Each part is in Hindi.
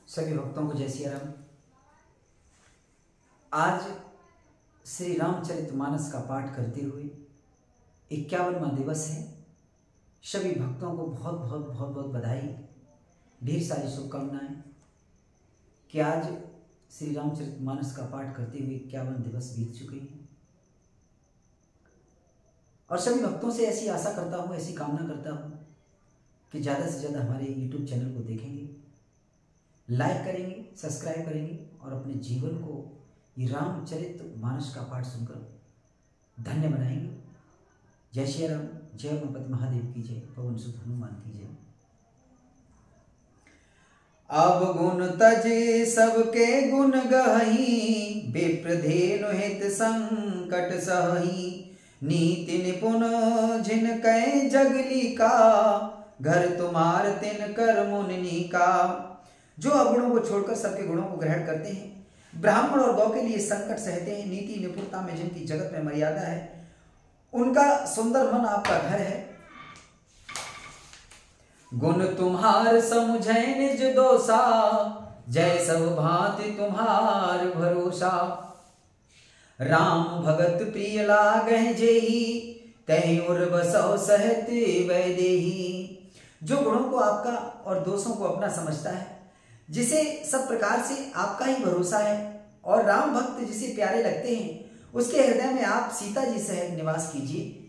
सभी भक्तों को जय श्री राम। आज श्री रामचरितमानस का पाठ करते हुए 51वां दिवस है। सभी भक्तों को बहुत बहुत बहुत बहुत बधाई, ढेर सारी शुभकामनाएं कि आज श्री रामचरितमानस का पाठ करते हुए 51 दिवस बीत चुके हैं। और सभी भक्तों से ऐसी आशा करता हूँ, ऐसी कामना करता हूँ कि ज़्यादा से ज़्यादा हमारे YouTube चैनल को देखेंगे, लाइक करेंगे, सब्सक्राइब करेंगे और अपने जीवन को ये रामचरितमानस का पाठ सुनकर धन्य बनाएंगे। जय श्री राम, जय गणपति महादेव की जय, पवन सुत हनुमान की जय। अब गुण तजे सबके गुण गही, विप्रधेनु हित संकट सहही। नीति निपुण जिन कै जगली का, घर तुम्हार तिन कर मुनि का। जो अवगुणों को छोड़कर सबके गुणों को ग्रहण करते हैं, ब्राह्मण और गौ के लिए संकट सहते हैं, नीति निपुणता में जिनकी जगत में मर्यादा है, उनका सुंदर मन आपका घर है। गुण तुम्हार समुझै निज दोषा, जय सब भांति तुम्हार भरोसा। राम भगत प्रिय लागहि जेहि, तहि उर बसौ सहत वैदेही। जो गुणों को आपका और दोषों को अपना समझता है, जिसे सब प्रकार से आपका ही भरोसा है और राम भक्त जिसे प्यारे लगते हैं, उसके हृदय में आप सीता जी सहित निवास कीजिए।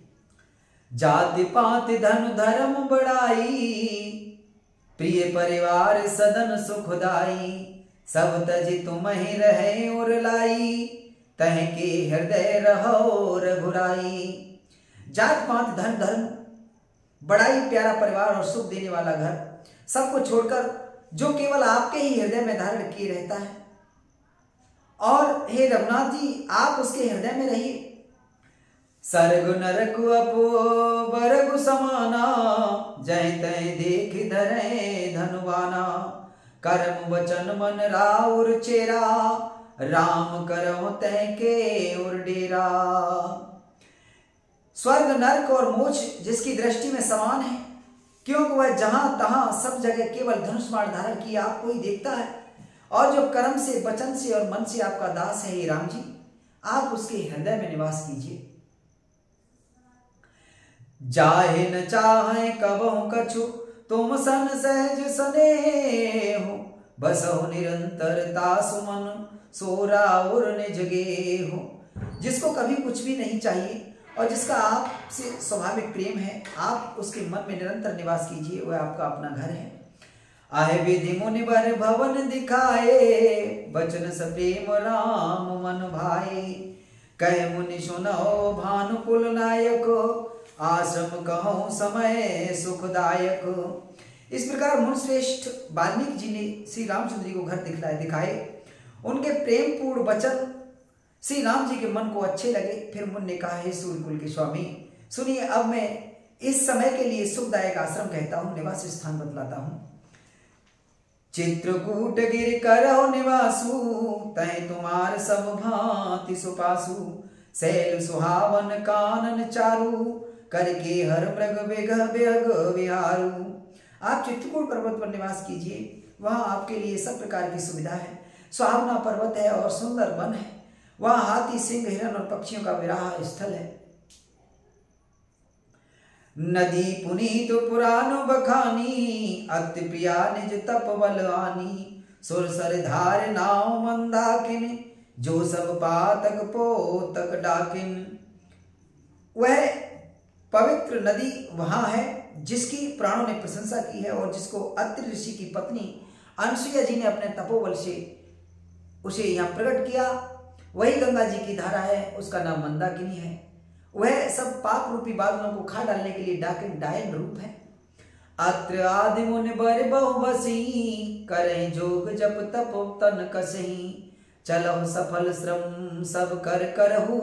जाति पाति धन धर्म बढ़ाई, प्रिय परिवार सदन सुखदाई। सब तजि तुम्हि रहे और लाई, तह के हृदय रहो रघुराई। जात पात धन धर्म बड़ाई, प्यारा परिवार और सुख देने वाला घर, सबको छोड़कर जो केवल आपके ही हृदय में धारण किए रहता है। और हे रघुनाथ जी, आप उसके हृदय में रहिए। सर्ग नरक अपो बरगु समाना, जय तय देख धरे धनुवाना। कर्म वचन मन राउर चेरा, राम करो तय के उर डेरा। स्वर्ग नरक और मोक्ष जिसकी दृष्टि में समान है, क्योंकि वह जहां तहां सब जगह केवल धनुष बाण धारण किए आपको ही देखता है। और जो कर्म से, वचन से और मन से आपका दास है हे राम जी, आप उसके हृदय में निवास कीजिए। जाहे न चाहे कबहु कछु, तुम सन सहज स्नेहो। बसहु निरंतरता सुमन, सोरा उर निज गेहो। जिसको कभी कुछ भी नहीं चाहिए और जिसका आपसे स्वाभाविक प्रेम है, आप उसके मन में निरंतर निवास कीजिए, वह आपका अपना घर है। आए विधि मुनि वर भवन दिखाए, बचन स प्रेम राम मन भाए। कह मुनि सुनो भानुकुल नायक, आश्रम कहो समय सुखदायक। इस प्रकार मुनिश्रेष्ठ वाल्मीकि जी ने श्री रामचंद्र जी को घर दिखाए। उनके प्रेम पूर्ण वचन श्री राम जी के मन को अच्छे लगे। फिर मुनि ने कहा, हे सूर्यकुल के स्वामी, सुनिए, अब मैं इस समय के लिए सुखदायक आश्रम कहता हूं, निवास स्थान बतलाता हूं। चित्रकूट गिर करहु निवासु, तय तुम्हार सब भांति सुपासु। शैल सुहावन कानन चारु, करके हर मृग बेघ बेघ विहारू। आप चित्रकूट पर्वत पर निवास कीजिए, वहां आपके लिए सब प्रकार की सुविधा है। सुहावना पर्वत है और सुंदर वन है, वहां हाथी, सिंह, हिरण और पक्षियों का विराह स्थल है। नदी पुनीत पुराण बखानी, अति प्रिया निज तप बल आनी। सुरसर धार नाव मंदाकिन, जो सब पातक पोतक डाकिन। वह पवित्र नदी वहां है जिसकी प्राणों ने प्रशंसा की है और जिसको अत्रि ऋषि की पत्नी अनसुईया जी ने अपने तपोबल से उसे यहाँ प्रकट किया। वही गंगा जी की धारा है, उसका नाम मंदाकिनी है। वह सब पाप रूपी बादलों को खा डालने के लिए डाकिन डायन रूप है। अत्र आदि मुनि बर बहु बसी, करें जोग जप तप तन कसही। चलहु सफल श्रम सब कर करहु,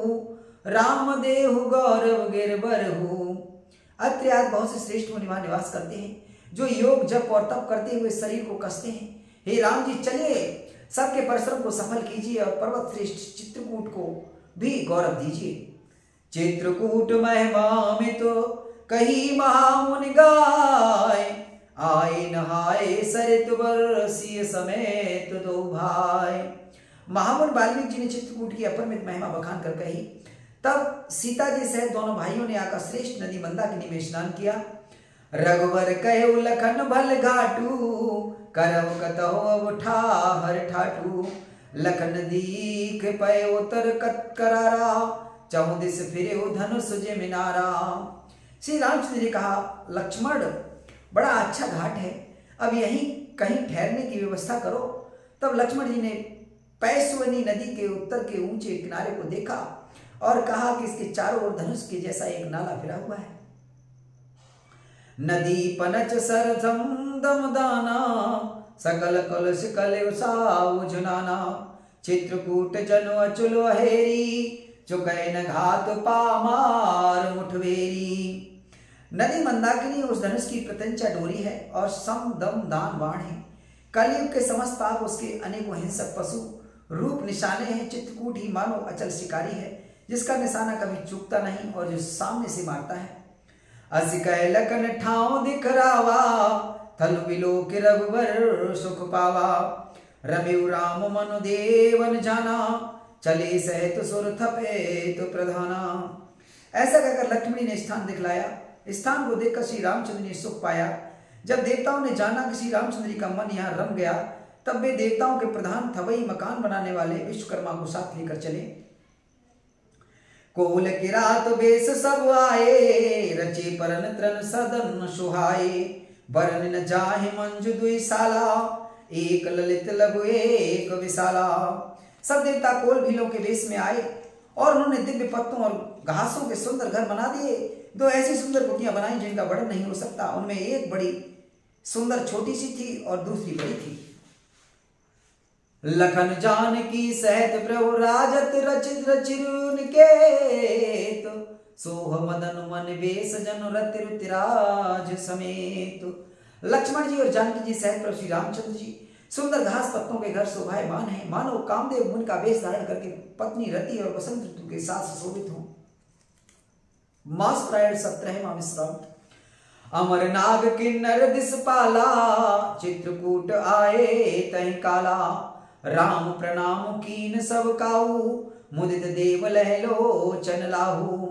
राम देहु गौरव गिर बरहु। अत्र आदि बहुत से श्रेष्ठ मुनि वहां निवास करते हैं, जो योग जप और तप करते हुए शरीर को कसते हैं। हे राम जी, चलिए सबके परिश्रम को सफल कीजिए और पर्वत श्रेष्ठ चित्रकूट को भी गौरव दीजिए। चित्रकूट महिमा में तो कही महामुनि गाय, आए नहाए सरित बरसिय समेत दो भाई। महामुनि वाल्मीकि जी ने चित्रकूट की अपरमित महिमा बखान कर कही। तब सीता जी सहित दोनों भाइयों ने आकर श्रेष्ठ नदी मंदाकिनी में स्नान किया। रघुवर कहो लखन भल घाटू, करव कतहो अब ठाहर ठाटू। लखन दीख पय उतर कत करारा, चौदिस फिरे धनुष जे मिनारा। श्री रामचंद्र ने कहा, लक्ष्मण बड़ा अच्छा घाट है, अब यहीं कहीं ठहरने की व्यवस्था करो। तब लक्ष्मण जी ने पैस्वनी नदी के उत्तर के ऊंचे किनारे को देखा और कहा कि इसके चारों ओर धनुष के जैसा एक नाला फिरा हुआ है। नदी पनच सरथम दमदाना, सकल कलश कलेवसाउ जुनाना। चित्रकूट जन अचुल हेरी, चुकै न घात पामार मुठवेरी। नदी मंदाकिनी उस धनुष की प्रत्यंचा डोरी है और सम दम दान बाण है। कलयुग के समस्त पाप उसके अनेकों हिंसक पशु रूप निशाने हैं। चित्रकूट ही मानो अचल शिकारी है, जिसका निशाना कभी चूकता नहीं और जो सामने से मारता है। अस कह लखन ठाव दिखरावा, थल बिलो के रघुवर सुख पावा। रमेउ राम मनु देवन जाना, चले सहित सुर थपे तो प्रधाना। ऐसा कहकर लक्ष्मणी ने स्थान दिखलाया। स्थान को देखकर श्री रामचंद्र ने सुख पाया। जब देवताओं ने जाना कि श्री रामचंद्र जी का मन यहाँ रम गया, तब वे देवताओं के प्रधान थवई मकान बनाने वाले विश्वकर्मा को साथ लेकर चले। कोल किरात बेस सब आए, रचे परन त्रन सदन सुहाए। बरन न जाहि मंजु दुई साला, एक ललित लघु एक विशाला। सब देवता कोल भीलों के वेश में आए और उन्होंने दिव्य पत्तों और घासों के सुंदर घर बना दिए। दो ऐसी सुंदर कुटियां बनाई जिनका वर्णन नहीं हो सकता। उनमें एक बड़ी सुंदर छोटी सी थी और दूसरी बड़ी थी। लखन जानकी सहित प्रभु राजत रचित रचिरुन के, सोह मदन मन वेश जन रति रुतिराज समेत। लक्ष्मण जी और जानकी जी सहित प्रभु श्री रामचंद्र जी सुंदर घास पत्तों के घर शोभायमान है, मानो कामदेव मुनि का वेश धारण करके पत्नी रति और वसंत ऋतु के साथ सुशोभित हो। मास प्रायण 17वां विश्राम। अमर नाग किन्नर दिसपाला, चित्रकूट आए तहि काला। राम प्रणाम कीन सब काऊ, मुदित देव लहलोचन लाहू।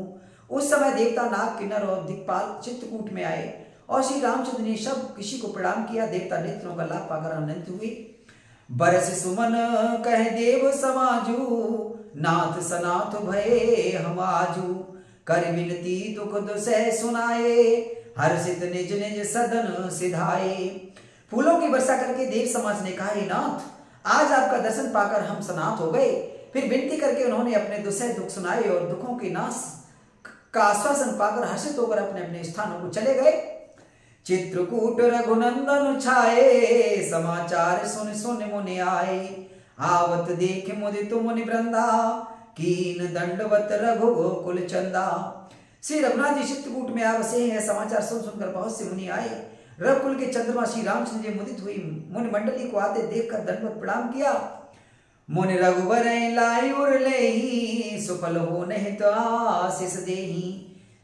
उस समय देवता नाग किन्नर और दिक्पाल चित्रकूट में आए और श्री रामचंद्र ने सब किसी को प्रणाम किया। देवता नेत्रों का लाभ पाकर आनंदित हुए। बरस सुमन कह देव समाजू, नाथ सनाथ भये हम आजू। कर विनती दुख दुसह सुनाए, हर्षित निज निज सदन सिधाए। फूलों की वर्षा करके देव समाज ने कहा, हे नाथ, आज आपका दर्शन पाकर हम सनाथ हो गए। फिर विनती करके उन्होंने अपने दुसह दुख सुनाए और दुखों के नाश का आश्वासन पाकर हर्षित होकर अपने अपने स्थानों को चले गए। चित्रकूट रघुनंदन छाए, समाचार सुन सुन मुनि आए। आवत देख मुदित मुनि वृंदा, कीन दंडवत रघु कुल चंदा। श्री रघुनाथ जी चित्रकूट में आ बसे हैं। समाचार सुन सुनकर बहुत से मुनि आए। रघुकुल के चंद्रमा श्री रामचंद्र जी मुदित हुई मुनि मंडली को आते देखकर दंडवत प्रणाम किया। मुनि रघुवर लाई उर लेहि, सुफल हो नहीं तो आशीष देहि।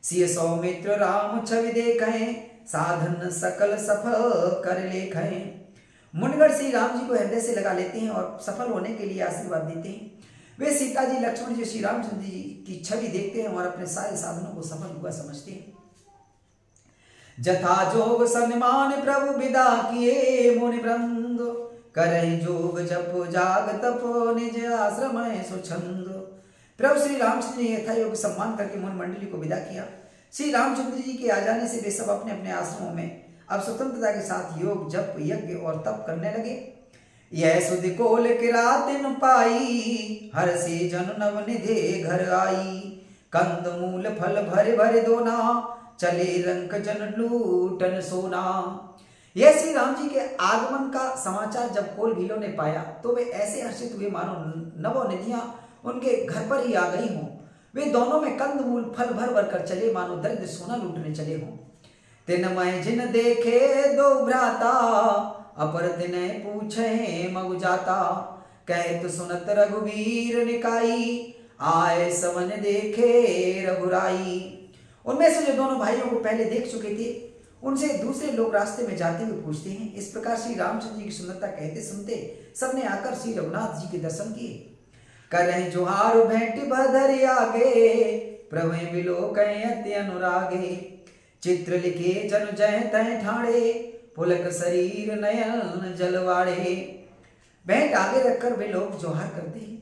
सिय सौमित्र राम छवि देखें, साधन सकल सफल कर लेखें। मुनिगण श्री राम जी को हृदय से लगा लेते हैं और सफल होने के लिए आशीर्वाद देते हैं। वे सीता जी लक्ष्मण जी श्री रामचंद्र जी की छवि देखते हैं और अपने सारे साधनों को सफल हुआ समझते हैं। जथा जोग सन्मान प्रभु विदा किए, मुनि वृंद करहि जोग जप जाग तप निज आश्रम सुछंद। प्रभु श्री रामचंद्र ने यथा योग सम्मान करके मुनि मंडली को विदा किया। श्री रामचंद्र जी के आ जाने से वे सब अपने अपने आश्रमों में अब स्वतंत्रता के साथ योग जप यज्ञ और तप करने लगे। यह सुधि कोल किरातिन पाई, हर से जन नव निधे घर आई। कंद मूल फल भरे भरे दोना, चले रंक जन लूटन सोना। यह श्री राम जी के आगमन का समाचार जब कोल भीलों ने पाया तो वे ऐसे हर्षित हुए मानो नवो निधियां उनके घर पर ही आ गई हों। वे दोनों में कंद मूल फल भर भर कर चले मानो दरिद्र सोना लूटने चले हों। तिन मैं जिन देखे दो भ्राता, अपर दिन पूछे मगु जाता। कहत सुनत रघुवीर निकाई, आए सवन देखे रघुराई। उनमें से जो दोनों भाइयों को पहले देख चुके थे उनसे दूसरे लोग रास्ते में जाते हुए पूछते हैं। इस प्रकार श्री रामचंद्र जी की सुंदरता कहते सुनते सबने आकर श्री रघुनाथ जी के दर्शन किए। करें जोहार भेंट बदर आगे, प्रभु बिलोक अति अनुरागे। चित्र लिखे जन जय तय ठाणे, पुलक शरीर नयन जलवाड़े। भेंट आगे रखकर वे लोग जोहार करते हैं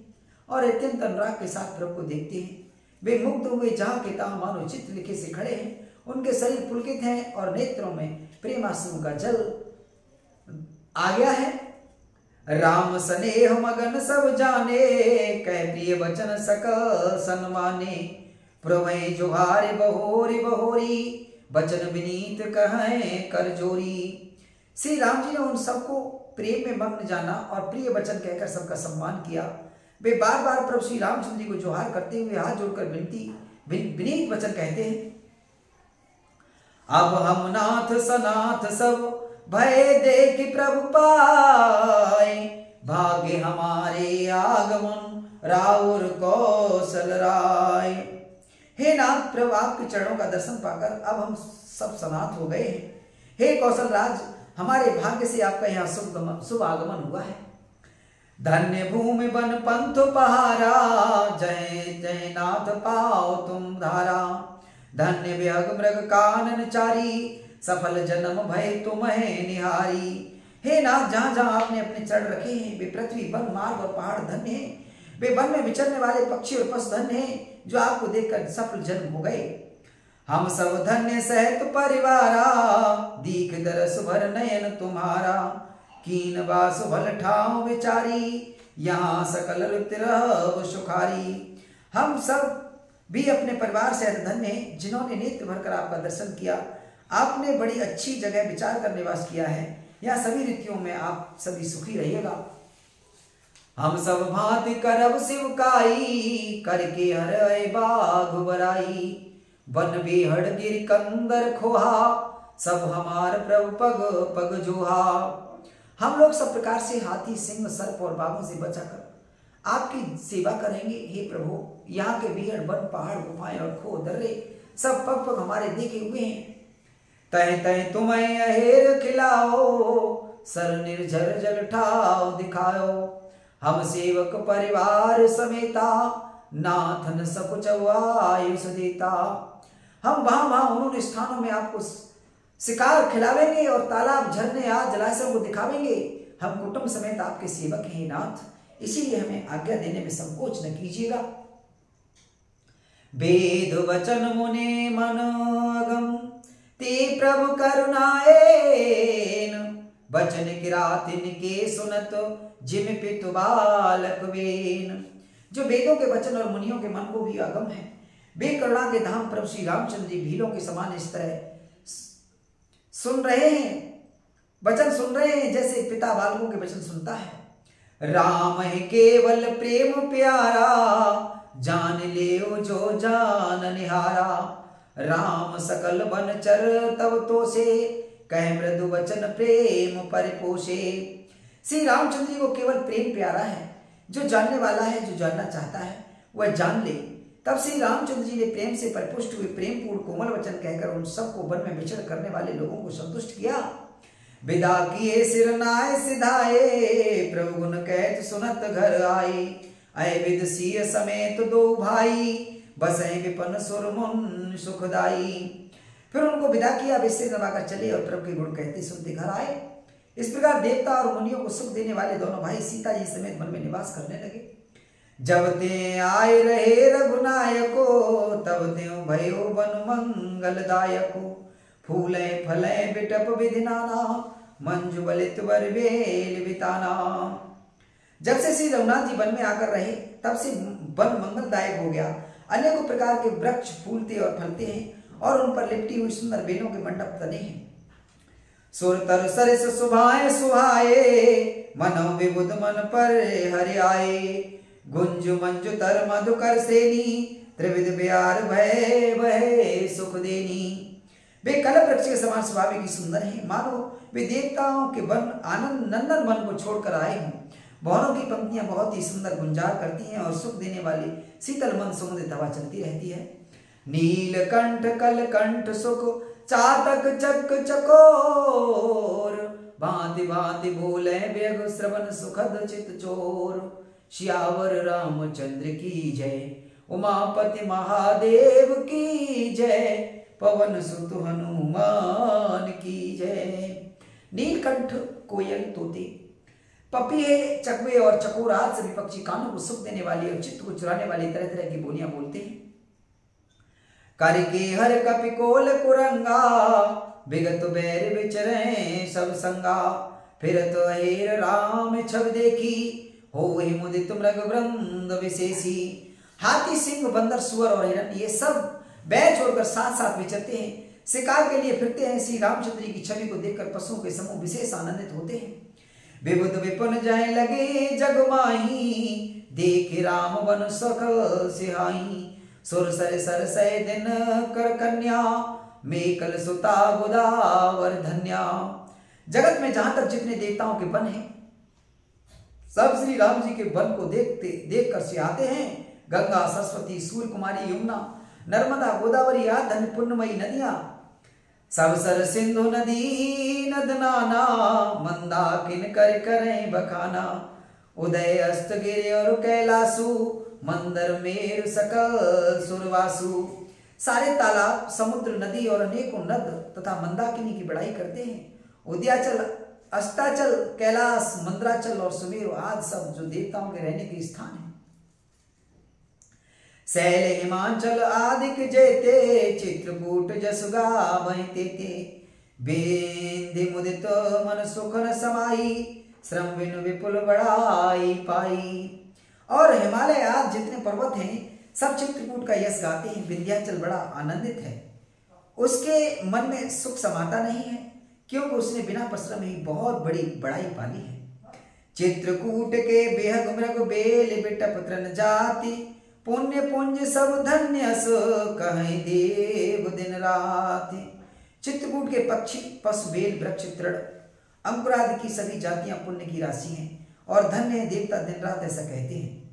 और अत्यंत अनुराग के साथ प्रभु को देखते हैं। वे मुग्ध हुए जहाँ के तहाँ मानो चित्र लिखे से खड़े हैं। उनके शरीर पुलकित हैं और नेत्रों में प्रेमाश्रु का जल आ गया है। राम स्नेह मगन सब जाने, कह प्रिय वचन सकल सन्माने। प्रभु जोहारे बहोरी बहोरी, वचन विनीत कहें कर जोरी। श्री राम जी ने उन सबको प्रेम में मग्न जाना और प्रिय वचन कहकर सबका सम्मान किया। वे बार बार प्रभु श्री रामचंद्र जी को जोहार करते हुए हाथ जोड़कर विनीत वचन कहते हैं। अब हम नाथ सनाथ सब भय देख प्रभु पाए, भाग्य हमारे आगमन राउर कौशल राय। हे नाथ, प्रभु आपके चरणों का दर्शन पाकर अब हम सब सनाथ हो गए हैं। हे कौशल राज, हमारे भाग्य से आपका यहाँ शुभ आगमन हुआ है। धन्य भूमि बन पंथ पहारा, जय जय नाथ पाओ तुम धारा। धन्य विहग मृग कानन चारी, सफल जन्म भय तुम्हें निहारी। हे नाथ, जहाँ जहाँ आपने अपने चरण रखे हैं वे पृथ्वी वन मार्ग और पहाड़ धन्य हैं। वे वन में विचरने वाले पक्षी और पशु धन्य हैं जो आपको देखकर सफल जन्म हो गए। हम सब धन्य सहित परिवारा, दीख दरस भर नयन तुम्हारा। कीन बास भल ठाव विचारी, यहाँ सकल रुतिर सुखारी। हम सब भी अपने परिवार से धन्य हैं जिन्होंने नेत्र भरकर आपका दर्शन किया। आपने बड़ी अच्छी जगह विचार कर निवास किया है। यहाँ सभी रीतियों में आप सभी सुखी रहिएगा। हम सब भांति करब शिवकाई, करके हर बाघ बराई। वन बेहड़ गिर कंदर खोहा, सब हमार प्रभु पग पग जोहा। हम लोग सब प्रकार से हाथी सिंह सर्प और बाघों से बचाकर आपकी सेवा करेंगे। हे प्रभु, यहाँ के बेहड़ वन पहाड़ गुफाएं और खो दर्रे सब पग पग हमारे देखे हुए हैं। तय तय तुम्हें अहेर खिलाओ, सर निर्झर जल ठाओ दिखाओ। हम सेवक परिवार समेता, नाथन सकुच आयुष देता। हम वहां उन्होंने स्थानों में आपको शिकार खिलावेंगे और तालाब झरने आदि जलाशयों को दिखावेंगे। हम कुटुंब समेत आपके सेवक हैं नाथ, इसीलिए हमें आज्ञा देने में संकोच न कीजिएगा। वेद वचन मुने मन अगम, ते प्रभु करुणाएन। वचन किरातिन के सुनत, जिम पितु बालक वेन। जो वेदों के वचन और मुनियों के मन को भी अगम है, वे करुणा के धाम प्रभु श्री रामचंद्र जी भीलों के समान इस तरह सुन रहे हैं, वचन सुन रहे हैं जैसे पिता बालकों के वचन सुनता है। राम है केवल प्रेम प्यारा, जान ले जो जान निहारा। राम सकल बनचर तब तो से, कह मृदु वचन प्रेम परिपोषे। श्री रामचंद्र जी को केवल प्रेम प्यारा है। जो जानने वाला है, जो जानना चाहता है वह जान ले। तब श्री रामचंद्र जी ने प्रेम से परिपुष्ट हुए प्रेमपूर्ण कोमल वचन कहकर उन सबको वन में विचरण करने वाले लोगों को संतुष्ट किया। विदा किए सिर नाय सिधाए, प्रभु गुण कहत सुनत घर आए। अय विद सिय समेत दो भाई, बसै विपन सुर मुन सुखदाई। फिर उनको विदा किया, वे सिर नवाकर चले और प्रभु के गुण कहते सुनते घर आए। इस प्रकार देवता और मुनियों को सुख देने वाले दोनों भाई सीता जी समेत वन में निवास करने लगे। जब ते आए रहे रघुनायको, तब त्यों भयो वन मंगलदायको। फूले फले बिटप विधि नाना, मंजु बलित वर बेल बिताना। जब से श्री रघुनाथ जी वन में आकर रहे तब से वन मंगलदायक हो गया। अनेकों प्रकार के वृक्ष फूलते और फलते हैं और उन पर लिपटी हुई सुंदर बेलों के मंडप तने हैं। सुर तर सरिस सुभाए सुहाए, मनो विबुध मन पर हरि आए। गुंज मंजु तर मधुकर सेनी, त्रिविध ब्यार भय भय सुख देनी। वे कल्प वृक्ष के समान स्वभाव की सुंदर हैं, मानो वे देवताओं के वन आनंद नंदन वन को छोड़कर आए हों। बहुरों की पंक्तियां बहुत ही सुंदर गुंजार करती हैं और सुख देने वाली शीतल मंद सुगंधित हवा चलती रहती है। नीलकंठ कलकंठ सुख चातक चक चकोर, भांति भांति बोले बेग श्रवण सुखद चित चोर। श्यावर रामचंद्र की जय, उमापति महादेव की जय, पवन सुत हनुमान की जय। नीलकंठ कोयल तोते, पपीहे चकवे और चकोर आदि सभी पक्षी कानों को सुख देने वाली और चित्त को चुराने वाली तरह तरह की बोलियां बोलते हैं। करके हर कपिकोल कुरंगा, विगत बैर विचरे सब संगा। फिरत हेर राम छब देखी, हो मुदित मृग वृंद विशेषी। हाथी, सिंह, बंदर, सुअर और हिरण ये सब बैर छोड़कर साथ साथ विचरते हैं, शिकार के लिए फिरते हैं। श्री रामचंद्र की छवि को देखकर पशुओं के समूह विशेष आनंदित होते हैं। विबुध विपुन जय लगे जगमाही, देख राम वन सकल सिहाई। सुर सर सर सय दिन कर कन्या, मेकल सुता गोदावर धन्या। जगत में जहां तक जितने देवताओं के वन हैं, सब श्री राम जी के वन को देख कर सिहाते हैं। गंगा, सरस्वती, सूर्य कुमारी, यमुना, नर्मदा, गोदावरी आदि धन्य पुण्यमयी नदियां, सब सर सिंधु नदी नद नाना। मंदाकिन कर करें बखाना, उदय अस्त गिरे और कैलासु। मंदर मेरु सकल सुरवासु। सारे तालाब, समुद्र, नदी और अनेकों नद तथा मंदाकिनी की बड़ाई करते हैं। उदयाचल, अस्ताचल, कैलाश, मंदराचल और सुमेरु आदि सब जो देवताओं के रहने के स्थान है। शैल हिमांचल आदिक जेते, चित्रकूट जसुगा वहिते ते। बेंधि मुदित मन सुख न समाई, श्रम बिनु विपुल बड़ाई पाई। और हिमालय आदि जितने पर्वत हैं सब चित्रकूट का यश गाते हैं। विंध्याचल बड़ा आनंदित है, उसके मन में सुख समाता नहीं है, क्योंकि उसने बिना परिश्रम ही बहुत बड़ी बड़ाई पाली है। चित्रकूट के बेहग मृग बेल बिटप तृण जाति, पुण्य पुंज सब धन्य कहीं देव दिन रात। चित्रकूट के पक्षी, पशु, बेल, वृक्ष, तृण, अंकुरादि की सभी जातियां पुण्य की राशि हैं और धन्य देवता दिन रात ऐसा कहते हैं।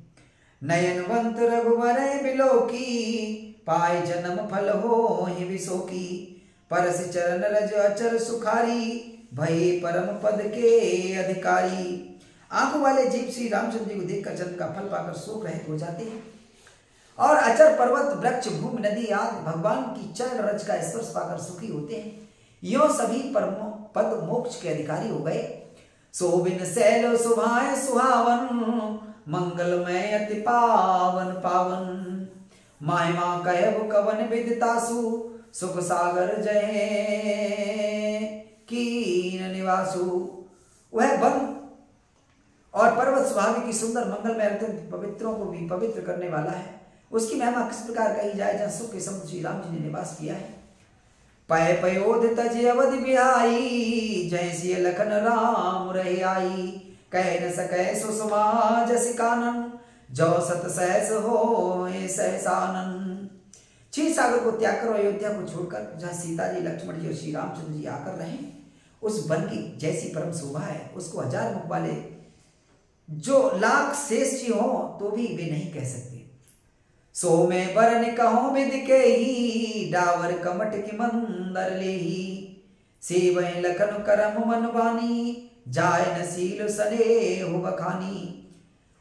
नयनवंत रघुवर बिलोकी, पाए जन्म फल हो ही विशोकी। परस चरण रज अचर सुखारी, भय परम पद के अधिकारी। आंखों वाले जीव श्री रामचंद्र जी को देखकर जन्म का फल पाकर शोक रहित हो जाते हैं और अचर पर्वत, वृक्ष, भूमि, नदी आदि भगवान की चरण रज का स्पर्श पाकर सुखी होते हैं। यो सभी परम पद मोक्ष के अधिकारी हो गए। सोबिन सैल सुभाए सुहावन, मंगलमय अति पावन पावन। महिमा कहब कवन विदितासु, सुख सागर जय कीन निवासु। वह वन और पर्वत स्वाभाविक की सुंदर, मंगलमय, अत्यंत पवित्रों को भी पवित्र करने वाला है। उसकी महिमा किस प्रकार कही जाए, जहाँ सुख के समुद्र श्री राम जी ने निवास किया है। पय पयोध तज अवधि बिहाई, जय सिय लखन राम रही आई। कह न सकै सो सुमा जस कानन, जो सत सहस हो सहसानन। क्षीर सागर को त्याग कर अयोध्या को छोड़कर जहाँ सीता जी, लक्ष्मण जी और श्री रामचंद्र जी आकर रहे, उस वन की जैसी परम शोभा है, उसको हजार मुख वाले जो लाख शेष जी हो तो भी वे नहीं कह सकते। सो में बरन कहो विद के ही, डावर कमट की मंदर ले ही। सेवै लखन करम मन बानी, जाय नसील सने हो बखानी।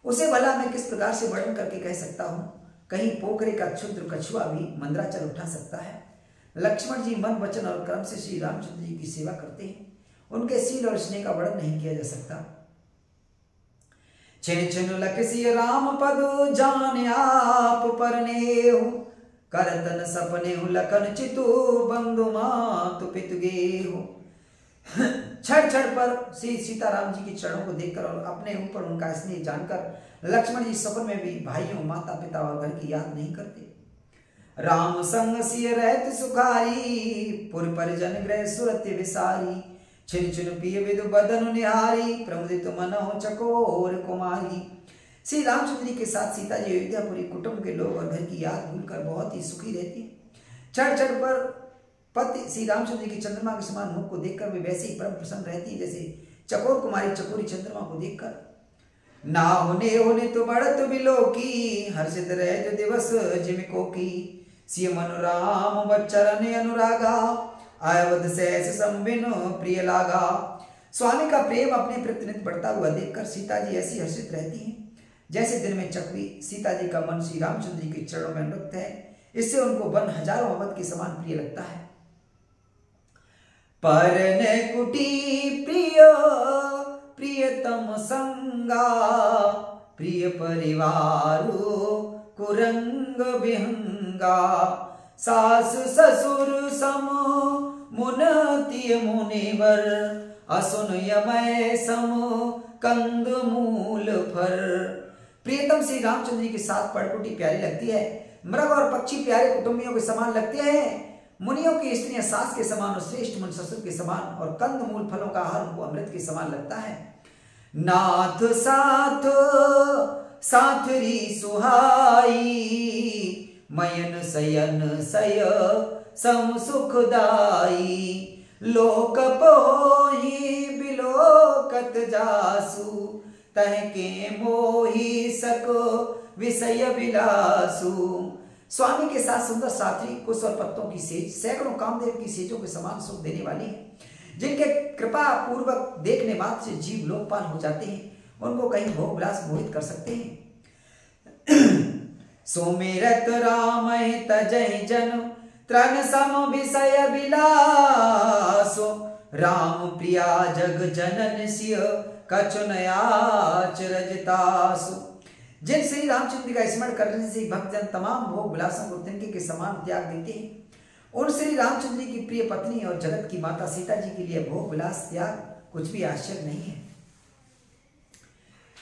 उसे भला मैं किस प्रकार से वर्णन करके कह सकता हूँ। कहीं पोखरे का क्षुद्र कछुआ भी मंदराचल उठा सकता है। लक्ष्मण जी मन, वचन और कर्म से श्री रामचंद्र जी की सेवा करते हैं। उनके सील और स्नेह का वर्णन नहीं किया जा सकता। छिन छिन लखसी राम पद, जान आप परनेहु। करतन सपनेहु लखन चितु, बंधु मातु पितु गेहु। क्षण क्षण पर श्री सीताराम जी के चरणों को देखकर और अपने ऊपर उनका स्नेह जानकर लक्ष्मण जी सपन में भी भाइयों, माता पिता और घर की याद नहीं करते। राम संग सिय रहत सुखारी, पुर परिजन गृह सुरति विसारी। छिन छिन पिय विदु बदन निहारी, प्रमुदित मनोह चकोर कुमारी। श्री रामचंद्र जी के साथ सीता जी अयोध्यापुरी कुटुंब के लोग और घर की याद भूलकर बहुत ही सुखी रहती है। क्षण क्षण पर पति श्री रामचंद्र जी की चंद्रमा के समान मुख को देखकर वे वैसे ही परम प्रसन्न रहती है जैसे चकोर कुमारी चकोरी चंद्रमा को देखकर। ना होने तो बढ़त बिलोकी, हर्षित रहे जो दिवस जिमिको की। सिय मनु राम बच्चरन अनुरागा, अवध सहस संबिन प्रिय लागा। स्वामी का प्रेम अपने प्रति नित्य बढ़ता हुआ देखकर सीता जी ऐसी हर्षित रहती हैं जैसे दिन में चकवी। सीता जी का मन श्री रामचंद्र जी के चरणों में अनुरक्त है, इससे उनको वन हजारों अवध के समान प्रिय लगता है। परने कुटी प्रिय प्रियतम संगा, प्रिय परिवारो कुरंग विहंगा। सास ससुर सम मुनतिय मुनिवर, असुन यमय सम कंद मूल फर। प्रियतम श्री रामचंद्र जी के साथ परकुटी प्यारी लगती है, मृग और पक्षी प्यारे कुटुंबियों के समान लगते हैं। मुनियों की स्त्रियां सास के समान और श्रेष्ठ मन ससुर के समान, और कंद मूल फलों का आहार उनको अमृत के समान लगता है। नाथ साथ साथरी सुहाई, मयन सयन सय सम सुखदाई। लोक पोही बिलोकत जासु, तह के मोही सको विषय विलासु। स्वामी के साथ सुंदर साथी कुश और पत्तों की सेज सैकड़ों कामदेव की सेजों के समान सुख देने वाली है, जिनके कृपा पूर्वक देखने मात्र से जीव लोकपाल हो जाते हैं, उनको कहीं भोग विलास मोहित कर सकते हैं। सोमेरत राम तजय जन, त्रन सम विषय विलासो। राम प्रिया जग जनन सिय, कछु नयाच रजतासु। जिन श्री रामचंद्र का स्मरण करने से भक्तजन तमाम भोग विलासों को तिनके के समान त्याग देते हैं, उन श्री रामचंद्र की प्रिय पत्नी और जगत की माता सीता जी के लिए भोग विलास त्याग कुछ भी आश्चर्य नहीं है।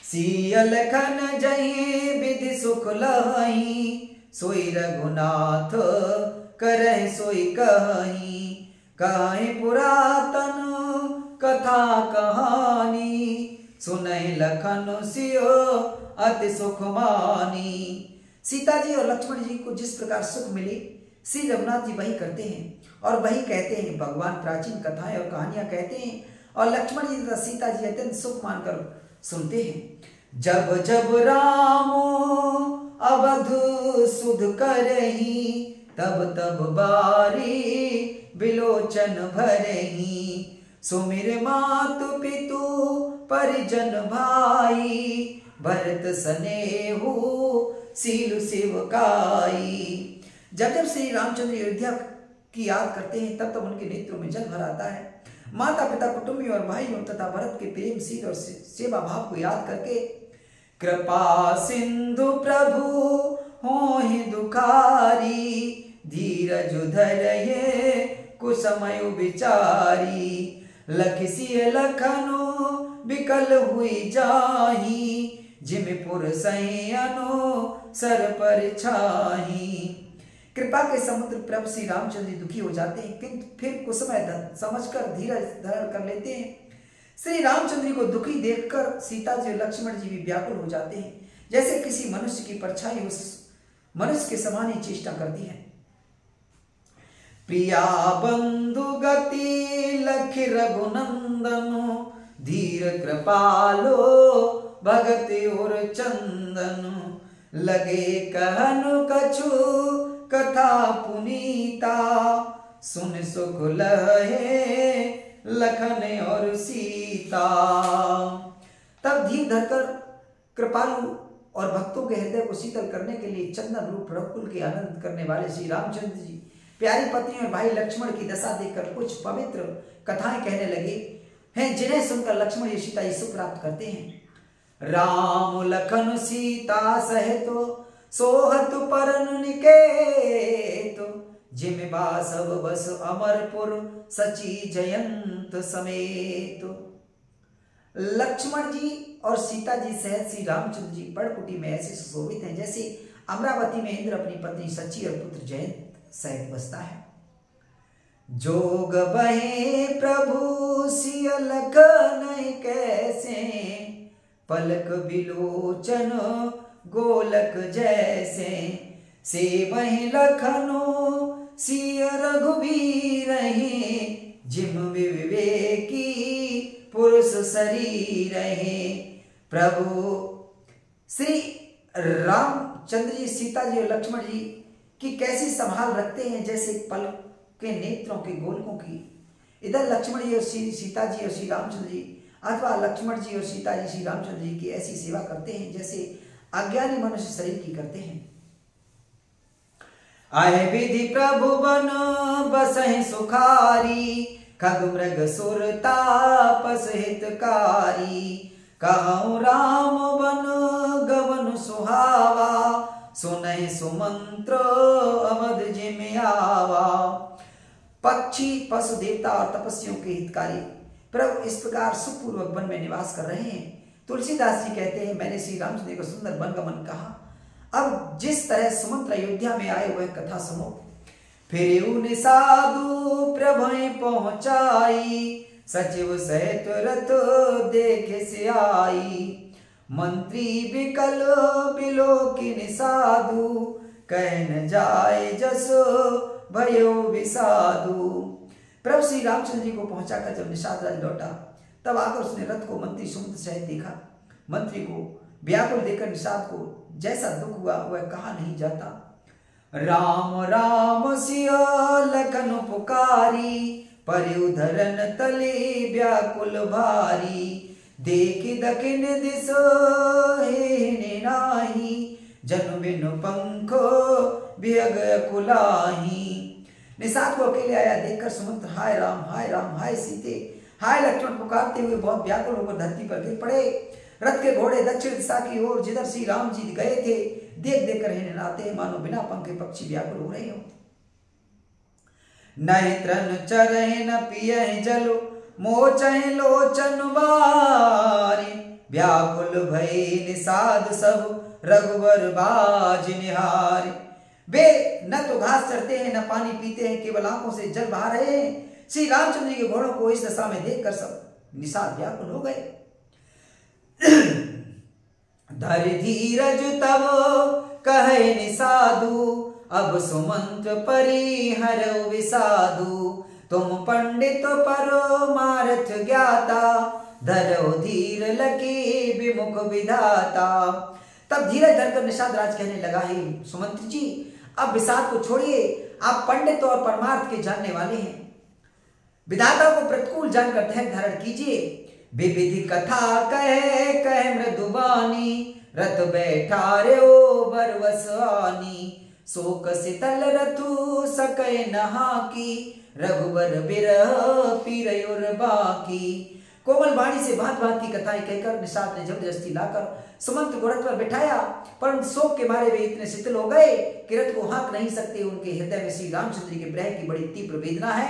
सियल खन जही विधि सुख लही, सोई रघुनाथ करहि सोई कही। कहीं पुरातन कथा कहानी, सुनहि लखन सियो अति सुख मानी। सीता जी और लक्ष्मण जी को जिस प्रकार सुख मिले श्री रघुनाथ जी वही करते हैं और वही कहते हैं। भगवान प्राचीन कथाएं और कहानियां कहते हैं और लक्ष्मण जी तथा सीता जी अत्यंत सुख मानकर सुनते हैं। जब जब राम अवध सुध करही, तब तब बारी बिलोचन भरही। सुमिर मातु पितु परिजन भाई, भरत सनेहु सीलु सेवकाई। जब जब श्री रामचंद्र अयोध्या की याद करते हैं तब तब उनके नेत्रों में जल भर आता है। माता पिता कुटुंबियों और भाइयों तथा भरत के प्रेम शील और सेवा भाव को याद करके कृपा सिंधु प्रभु होहि दुखारी, धीरज धरये कुसमय विचारी। लखिसिय लखनो विकल हुई जाही, जिमिपुर सैयनो सर पर छाही। कृपा के समुद्र प्रभु श्री रामचंद्र दुखी हो जाते हैं, किंतु फिर कुसमय समझकर धीरज धारण कर लेते हैं। श्री रामचंद्र को दुखी देखकर सीता जी और लक्ष्मण जी भी व्याकुल हो जाते हैं, जैसे किसी मनुष्य की परछाई उस मनुष्य के समान ही चेष्टा करती है। प्रिया बंधु गति लख रघुनंदनो, धीर कृपालो भगत और चंदन। लगे कहनु कछु कथा पुनीता, सुन सुख लहे लखन और सीता। तब धीर धरकर कृपालु और भक्तों के हृदय को शीतल करने के लिए चंदन रूप रघुकुल के आनंद करने वाले श्री रामचंद्र जी प्यारी पत्नी और भाई लक्ष्मण की दशा देखकर कुछ पवित्र कथाएं कहने लगे हैं, जिन्हें सुनकर लक्ष्मण जी सीता जी सुख प्राप्त करते हैं। राम लखन सीता सहितो सोहत परन निकेतो, जिम बासव बस अमरपुर सची जयंत समेत। लक्ष्मण जी और सीता जी सहित श्री रामचंद्र जी पर्णकुटी में ऐसे सुशोभित हैं जैसे अमरावती में इंद्र अपनी पत्नी सची और पुत्र जयंत सहित बसता है। जोग बहे प्रभु सिय लखन कैसे, पलक बिलोचन गोलक जैसे। से वही लखनो सिय रघुवीर, जिम विवेकी पुरुष शरीर है। प्रभु श्री रामचंद्र जी सीता जी और लक्ष्मण जी की कैसी संभाल रखते हैं, जैसे के नेत्रों के गोलकों की। इधर लक्ष्मण जी और सीता जी और श्री रामचंद्र जी, अथवा लक्ष्मण जी और सीता जी श्री रामचंद्र जी की ऐसी सेवा करते हैं जैसे अज्ञानी मनुष्य शरीर की करते हैं। आए विधि प्रभु बन बसहि सुखारी, खग मृग सुर तापस हितकारी। कहूँ राम बन गवन सुहावा, सुनहि सुमंत्र अवध जिमि आवा। पक्षी पशु देवता और तपस्वियों के हितकारी प्रभु इस प्रकार सुखपूर्वक वन में निवास कर रहे हैं। तुलसीदास जी कहते हैं, मैंने श्री रामचंद्र को सुंदर वनगमन कहा। अब जिस तरह सुमंत्र अयोध्या में आए वह कथा सुनो। फिर उन साधु प्रभु पहुंचाई, सचिव सहित रथ देखे से आई। मंत्री विकल बिलोकिन साधु, कह न जाए जस भयो विसाधु। प्रभु श्री रामचंद्र जी को पहुंचाकर जब निषाद राज लौटा, तब आकर उसने रथ को मंत्री सुमंत्र सहित देखा। मंत्री को व्याकुल देखकर निषाद को जैसा दुख हुआ वह कहा नहीं जाता। राम राम सिया लखन पुकारी, परिउधरन तले व्याकुल भारी। देखि दखिन दिस हेने नाही, जनु बिनु पंखो बियग कुलाही। निषाद को अकेले आया देखकर सुमंत्र हाय राम हाय सीते हाय लक्ष्मण पुकारते हुए बहुत व्याकुल होकर धरती पर गिर पड़े। रथ के घोड़े दक्षिण दिशा की ओर जिधर श्री राम जी गए थे देख देख कर हिननाते मानो बिना पंख के पक्षी व्याकुल हो रहे हो। नैत्रन चरहि न पियहि जल, मोचहि लोचन बारी। व्याकुल भई निषाद सब रघुवर बाज निहारी। वे न तो घास चरते हैं न पानी पीते हैं, केवल आंखों से जल बहा रहे हैं। श्री रामचंद्र जी के घोड़ों को इस दशा में देखकर सब निषाद व्याकुल हो गए। धर धीरज तब कहे निषादु, अब सुमंत्र परिहर विसाधु। तुम पंडित परमार्थ ज्ञाता, धरो धीर लकी विमुख विधाता। तब धीरज धरकर निषाद राज कहने लगा, हे सुमंत्र जी अब विषाद को छोड़िए, आप पंडित और परमार्थ के जानने वाले हैं। विधाता को प्रतिकूल जानकर धैर्य धारण कीजिए। विविधि कथा कहे कहे मृदुबानी, रथ बैठा रे ओ बरवस आनी। शोक सितल रथु सकै नहा की, रघुबर बिरह पीरयुर बाकी। कोमल वाणी से भांत भांत की कथाएं कहकर निषाद ने जबरदस्ती लाकर सुमंत्र को रथ पर बिठाया, परंतु शोक के मारे वे इतने शिथिल हो गए कि रथ को हाँक नहीं सकते। उनके हृदय में श्री रामचंद्र के विरह की बड़ी तीव्र वेदना है।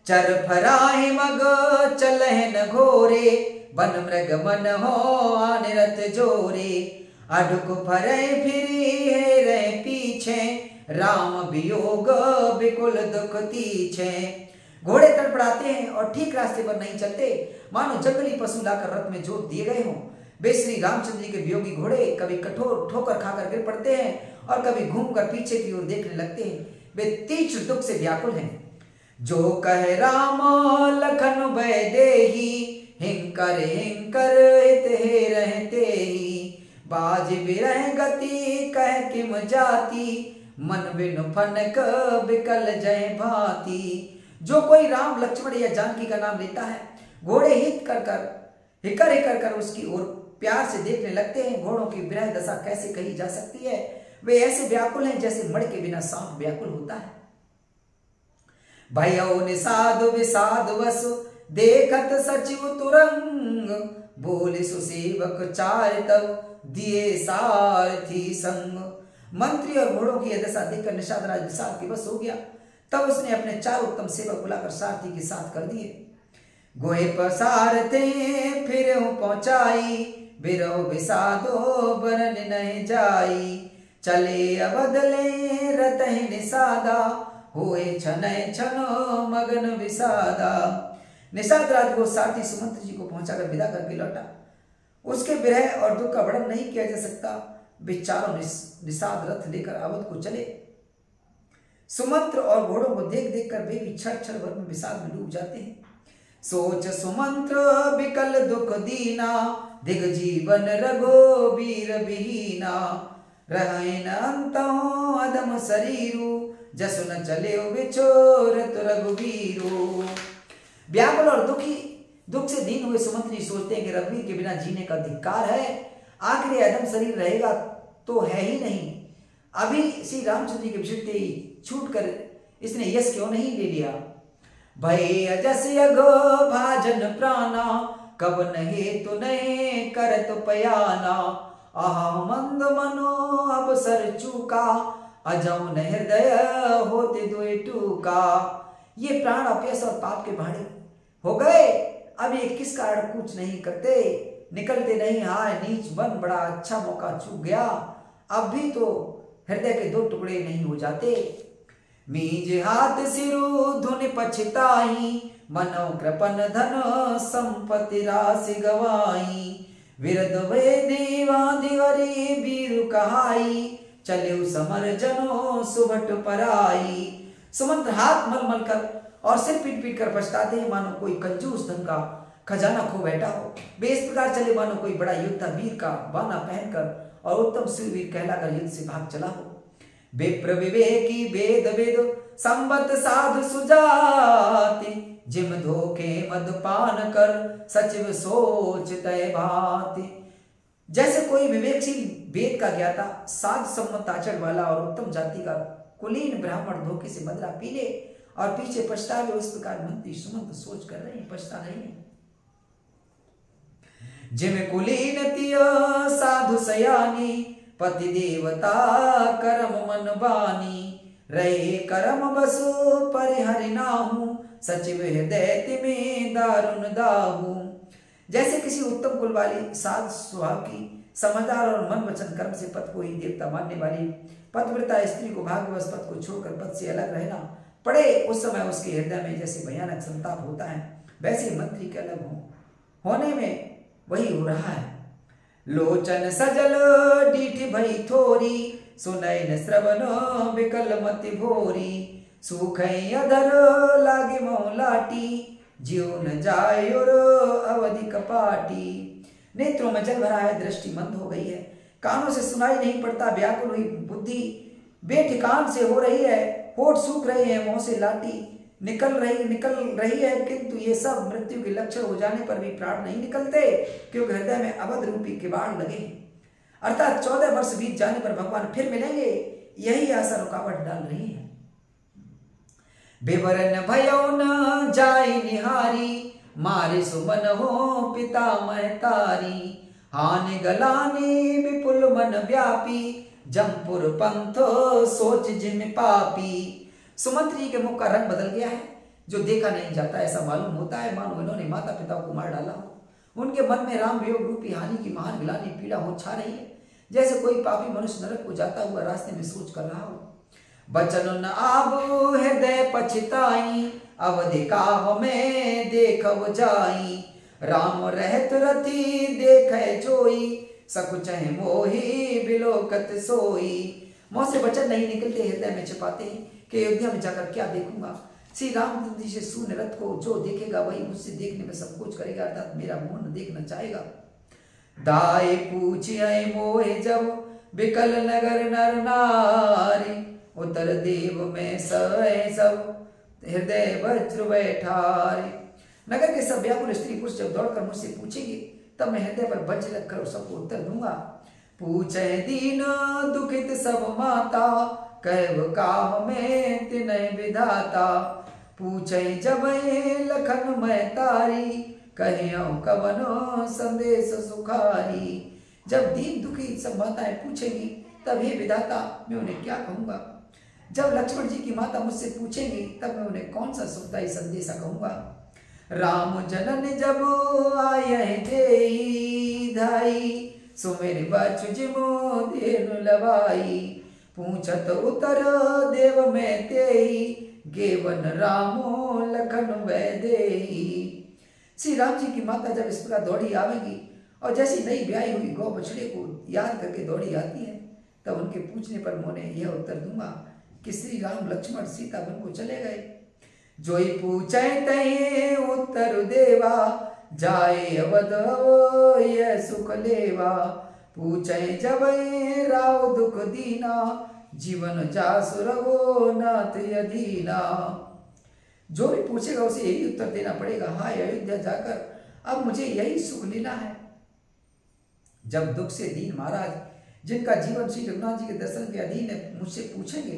चर फराहि मग चलहि न घोरे, बन मृग मन हो आन रथ जोरे। अडुक फरहि फिरी हे रहे पीछे, राम वियोग बिकुल दुख तीछे। घोड़े तड़पड़ाते हैं और ठीक रास्ते पर नहीं चलते, मानो जंगली पशु लाकर रथ में जोत दिए गए हों। वे श्री रामचंद्र जी के वियोगी घोड़े कभी कठोर ठोकर खाकर गिर पड़ते हैं और कभी घूमकर पीछे की ओर देखने लगते हैं। वे तीक्ष्ण दुख से व्याकुल हैं। जो कहे राम लखन भय देही, हिंकर हिंकर हित हे रहते ही। बाज बिरह गति कह किम जाती, मन बिनु फनक बिकल जय भांति। जो कोई राम लक्ष्मण या जानकी का नाम लेता है, घोड़े हिकर हिकर कर उसकी ओर प्यार से देखने लगते हैं। घोड़ों की विरह दशा कैसे कही जा सकती है। वे ऐसे व्याकुल हैं जैसे मड़ के बिना सांप व्याकुल होता है। भयो निषाद विषाद वसु, देखत सचिव तुरंग। बोले सुसेवक चार तब, दिए सारथी संग। मंत्री और घोड़ों की यह दशा देखकर निषाद राज विषाद के बस हो गया। तब उसने अपने चार उत्तम सेवक बुलाकर सारथी के साथ कर दिए। गोहे पसारते फिर पहुंचाई, बिरह विषादो बरन नहीं जाई। चले अबदले रतहि निषादा, होए छनय छनो मगन विषादा। निषाद राज को सारथी सुमंत्र जी को पहुंचाकर विदा करके लौटा। उसके विरह और दुख का वर्णन नहीं किया जा सकता। वे चारों निषाद रथ लेकर अवध को चले। सुमंत्र और घोड़ों को देख देख कर वे भी क्षण क्षण भर में विषाद में डूब जाते हैं। सोच सुमंत्र बिकल दुख दीना, दिग जीवन रघुबीर विहीना। रहे न अंतों अदम शरीरु, जसु न चले बिछोरत रघुवीरो। व्याकुल और दुख से दीन हुए सुमंत जी सोचते हैं कि रघुवीर के बिना जीने का धिक्कार है। आखिर अदम शरीर रहेगा तो है ही नहीं। अभी श्री रामचंद्र जी के विषिते ही छूट कर इसने यश क्यों नहीं ले लिया। भय अजस अघो भाजन प्राणा, कब नहीं तु नहीं करत पयाना। आहा मंद मनो अब सर चूका, अजौ न हृदय होते दुए टूका। ये प्राण अपयस और पाप के भाड़े हो गए, अब ये किस कारण कुछ नहीं करते, निकलते नहीं। हाय नीच बन, बड़ा अच्छा मौका चूक गया। अब भी तो हृदय के दो टुकड़े नहीं हो जाते। मीज हाथ सिरु धुन पछताई, मनो कृपन धन संपत्ति राशि गवाई। विरद वे दीवादिवरी बीरु कहाई, चले समर जनो सुबट पराई। सुमंत्र हाथ मल मल कर और सिर पीट पीट कर पछताते हैं, मानो कोई कंजूस धन का खजाना खो बैठा हो। वे इस प्रकार चले मानो कोई बड़ा योद्धा वीर का बाना पहनकर और उत्तम शूरवीर कहलाकर युद्ध से भाग चला हो। विप्र विवेकी वेद वेद संबत साधु सुजाति, जिम धोखे मदपान कर सचिव सोच तय भाति। जैसे कोई विवेकशील वेद का ज्ञाता, साध सम्मत आचरण वाला और उत्तम जाति का कुलीन ब्राह्मण धोखे से मदरा पी ले और पीछे पछतावे, उस प्रकार मंत्री सुमंत सोच कर रहे हैं, पछता रहे हैं। जिम कुलीन तिय साधु सयानी, पति देवता करम मन बानी। रहे करम बसु परिहरि नाहु, सचिव हृदय तिमे दारुण दाहु। जैसे किसी उत्तम कुल वाली साध स्वभाव की समझदार और मन वचन कर्म से पद को ही देवता मानने वाली पतिव्रता स्त्री को भाग्यवश पद को छोड़कर पद से अलग रहना पड़े, उस समय उसके हृदय में जैसे भयानक संताप होता है, वैसे मंत्री के अलग होने में वही हो रहा है। लोचन सजल डीठ भई थोरी, सुनैन श्रवण विकल मति भोरी। सूखई अधर लागे मौलाटी, जीव न जाय और अवधि कपाटी। नेत्रों में जल भरा है, दृष्टि मंद हो गई है, कानों से सुनाई नहीं पड़ता, व्याकुल हुई बुद्धि बेठिकान से हो रही है, होठ सूख रहे हैं, मुंह से लाठी निकल रही है, किंतु ये सब मृत्यु के लक्षण हो जाने पर भी प्राण नहीं निकलते, क्योंकि हृदय में अवध रूपी किवाड़ लगे। अर्थात 14 वर्ष बीत जाने पर भगवान फिर मिलेंगे, यही आशा रुकावट डाल रही है। विवरण भयो न जाय निहारी, मारे सुमन हो पिता महतारी। हानि गलानी विपुल मन व्यापी, जमपुर पंथो सोच जिम पापी। सुमंत जी के मुख का रंग बदल गया है, जो देखा नहीं जाता, ऐसा मालूम होता है मानो इन्होंने माता पिता को मार डाला हो। उनके मन में राम वियोग रूपी हानि की महान गिलानी पीड़ा हो छा रही है, जैसे कोई पापी मनुष्य नरक को जाता हुआ रास्ते में सोच कर रहा हो। बचन न आबू हृदय पछताई, अवधि काह में देखव जाई। राम रहत रति देखे जोई, सकुचह मोही बिलोकत सोई। मुंह से वचन नहीं निकलते, हृदय में छिपाते हैं कि अयोध्या में जाकर क्या देखूंगा। श्री रामचंद्र जी से शून्य रथ को जो देखेगा वही मुझसे देखने में संकोच करेगा, अर्थात मेरा मुंह न देखना चाहेगा। दाय पूछिए मोहे जब विकल नगर नर नारी, उत्तर देव में सहे सब हृदय वज्र बैठारी। नगर के सब व्याकुल स्त्री पुरुष जब दौड़कर मुझसे पूछेगी, तब मैं हृदय पर वज्र रख कर सबको उत्तर दूंगा। पूछे दीन दुखित सब माता, कहव काह में तिनय विधाता। पूछे जब लखन मैं तारी, कहियो कवनो संदेश सुखारी। जब दीन दुखी सब माताएं पूछेंगी, तब हे विधाता मैं उन्हें क्या कहूंगा। जब लक्ष्मण जी की माता मुझसे पूछेंगी, तब मैं उन्हें कौन सा सुखदायी संदेशा कहूंगा। राम जनन जब आये देई धाई, सुमेर बचु जिमो धेनु लवाई। पूछत उतर देव में तेई, गेवन रामो लखन वै देई। श्री राम जी की माता जब इस प्रकार दौड़ी आवेगी और जैसी नई ब्याही हुई गौ बछड़े को याद करके दौड़ी आती है, तब उनके पूछने पर मैंने यह उत्तर दूंगा कि श्री राम लक्ष्मण सीता वन को चले गए। जोई पूछे तय उत्तर देवा, जाए अवध यह सुख लेवा। पूछे जब राव दुख दीना, जीवन जासु रघो नाथ यदीना। जो भी पूछेगा उसे यही उत्तर देना पड़ेगा, हाय अयोध्या जाकर अब मुझे यही सुख लेना है। जब दुख से दीन महाराज, जिनका जीवन श्री रघुनाथ जी के दर्शन के अधीन है, मुझसे पूछेंगे,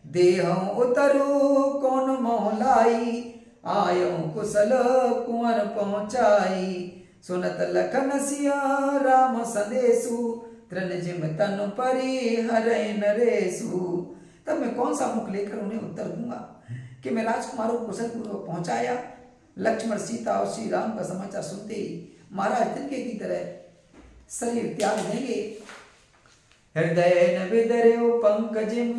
देहं उतरू कौन मोहलाई, आयो कुशल कुंवर पहुंचाई, सुनत लखन सिया राम संदेशु, तृण जिम तनु परि हरै नरेशु। तब मैं कौन सा मुख लेकर उन्हें उत्तर दूंगा कि मैं राजकुमारों को कुशल पूर्वक पहुंचाया। लक्ष्मण सीता और श्री राम का समाचार सुनते ही महाराज तिनके की तरह शरीर त्याग देंगे। हृदय न विदर्यो पंकजिम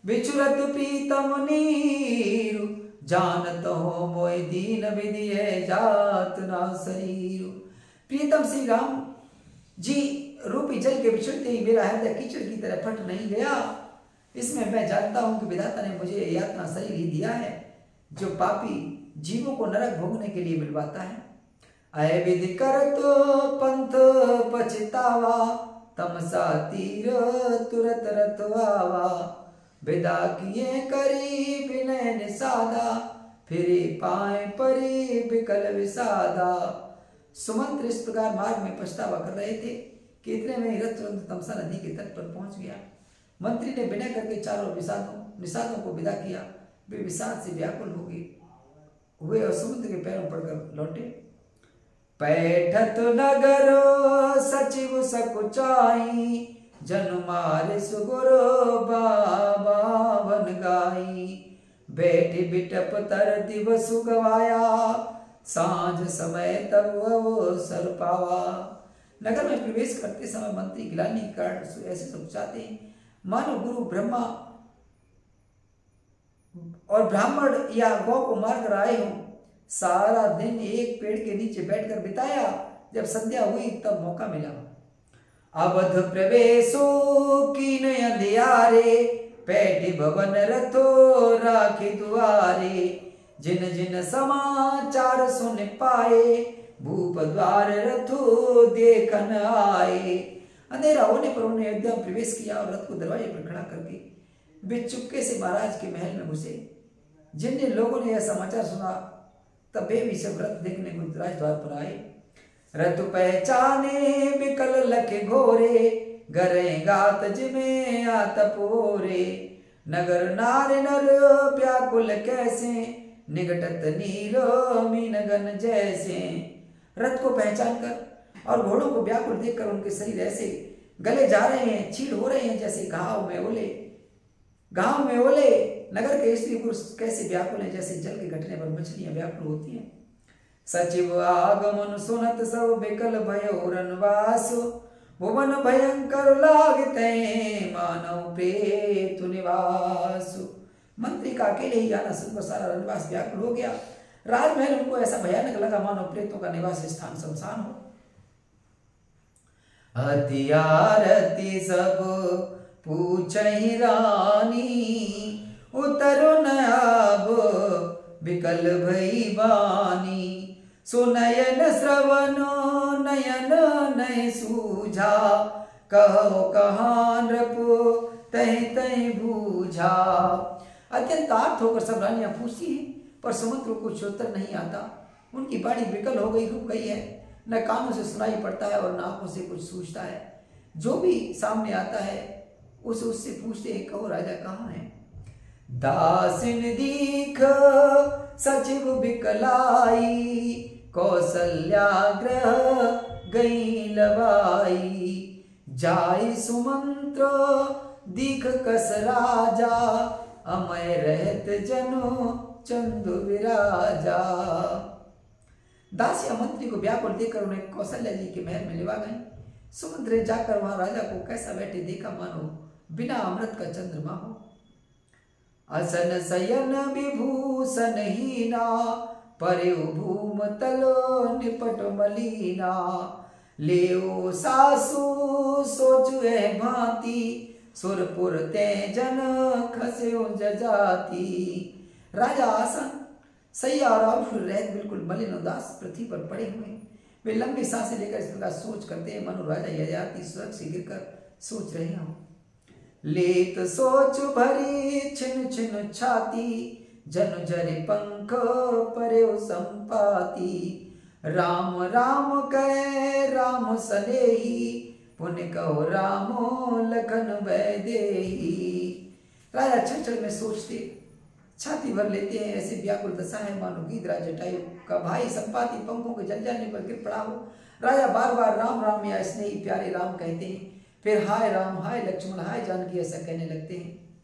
बिचुरत प्रीतम नीरु, जानत हो मोय दीन विधिये जात ना शरीरु। प्रीतम श्री राम जी रूपी जल के बिछड़ते ही मेरा हृदय कीचड़ की तरह फट नहीं गया। इसमें मैं जानता हूं कि विधाता ने मुझे यातना शरीर ही दिया है, जो पापी जीवों को नरक भोगने के लिए मिलवाता है। अय विधि करत पंथ पछतावा, तमसा तीर तुरत रतवावा, विदा किए करी विनय निषादा, फिरे पाए परी विकल विषादा। सुमंत्र इस प्रकार मार्ग में पछतावा कर रहे थे कि इतने में रथ तुरंत तमसा नदी के तट पर पहुंच गया। मंत्री ने विनय करके चारों निषादों को विदा किया। वे विषाद से व्याकुल हो गए हुए और समुद्र के पैरों पड़कर लौटे। पैठत नगर सचिव सकुचाई, जन मारे सुगुर बाबा बन गाई, बैठे बिटप तर दिवस गवाया, सांझ समय तब अवसर पावा। नगर में प्रवेश करते समय मंत्री गिलानी के कारण ऐसे सुचाते हैं मानो गुरु ब्रह्मा और ब्राह्मण या गौ को मारकर आए हो। सारा दिन एक पेड़ के नीचे बैठकर बिताया, जब संध्या हुई तब मौका मिला। अवध प्रवेशो कीन अंधियारे, पैठी भवन रथो राखी दुआरे, जिन जिन समाचार सुन पाए, भूप द्वार रथो देखन आए। अंधेरा होने पर उन्होंने अयोध्या प्रवेश किया और रथ को दरवाजे पर खड़ा करके वे चुपके से महाराज के महल में घुसे। जिन जिन लोगों ने यह समाचार सुना तब वे भी सब रथ देखने को राजद्वार पर आए। रथ पहचाने विकल लखे घोरे, गरे गात जिमे आतपोरे, नगर नार नर व्याकुल कैसे, निकटत नीरो मीनगन जैसे। रथ को पहचान कर और घोड़ों को व्याकुल देखकर उनके शरीर ऐसे गले जा रहे हैं, छील हो रहे हैं जैसे घाव में ओले। नगर के स्त्री पुरुष कैसे व्याकुल हैं, जैसे जल के घटने पर मछलियां व्याकुल होती हैं। सचिव आगमन सुनत सब विकल भयो रनवास, भुवन भयंकर लागते मानव प्रेत निवास। मंत्री का अकेले ही आना सुनकर सारा रनवास व्याकुल हो गया। राजमहल उनको ऐसा भयानक लगा मानो प्रेतों का निवास स्थान शमशान हो। हथियारती सब पूछहि रानी, उतरो न अब विकल भई बानी, सुनयन श्रवण नयन नय सूझा, कहो कहाँ नृप तह तह बूझा। अत्यंत आर्त होकर सब रानियां पूछती हैं, पर समुद्र को कुछ उत्तर नहीं आता। उनकी बाणी विकल हो गई, रुक गई है, न कानों से सुनाई पड़ता है और न आंखों से कुछ सूझता है। जो भी सामने आता है उससे पूछते हैं, कहो राजा कहाँ है। दासिन दीख सचिव बिकलाई, कौशल्या ग्रह गई लवाई, जाई सुमंत्र दीख कस राजा, अमय रहत जनो चंदु विराजा। दासिया मंत्री को व्याकुल देखकर उन्हें कौशल्या जी के महल में लिवा गई। समुद्र जाकर वहां राजा को कैसा बैठे देखा मानो बिना अमृत का चंद्रमा हो। असन शयन विभूषण हीना, परे भूम तलो निपट मलीना, लेओ सासु सोचु भांति, सुरपुर ते जन खस्यो जजाति। राजा आसन सैया और आभूषण रहित बिल्कुल मलिन उदास पृथ्वी पर पड़े हुए हैं। वे लंबी सांसें लेकर इस प्रकार सोच करते हैं, मनो राजा यजाति स्वर्ग से गिरकर सोच रहे हों। लेत सोच भरी छिन छिन छाती, जनु जरि पंख पर्यो संपाती। राम राम कहे राम सनेही, पुण्य कहो रामो लखन वैदेही। राजा छड़ में सोचते, छाती भर लेते हैं, ऐसी व्याकुल दशा है मानो गीधरा जटायु का भाई संपाति पंखों के जल जाने पर गिर पड़ा हो। राजा बार बार राम राम या स्नेही प्यारे राम कहते हैं, फिर हाय राम हाय लक्ष्मण हाय जानकी ऐसा कहने लगते हैं।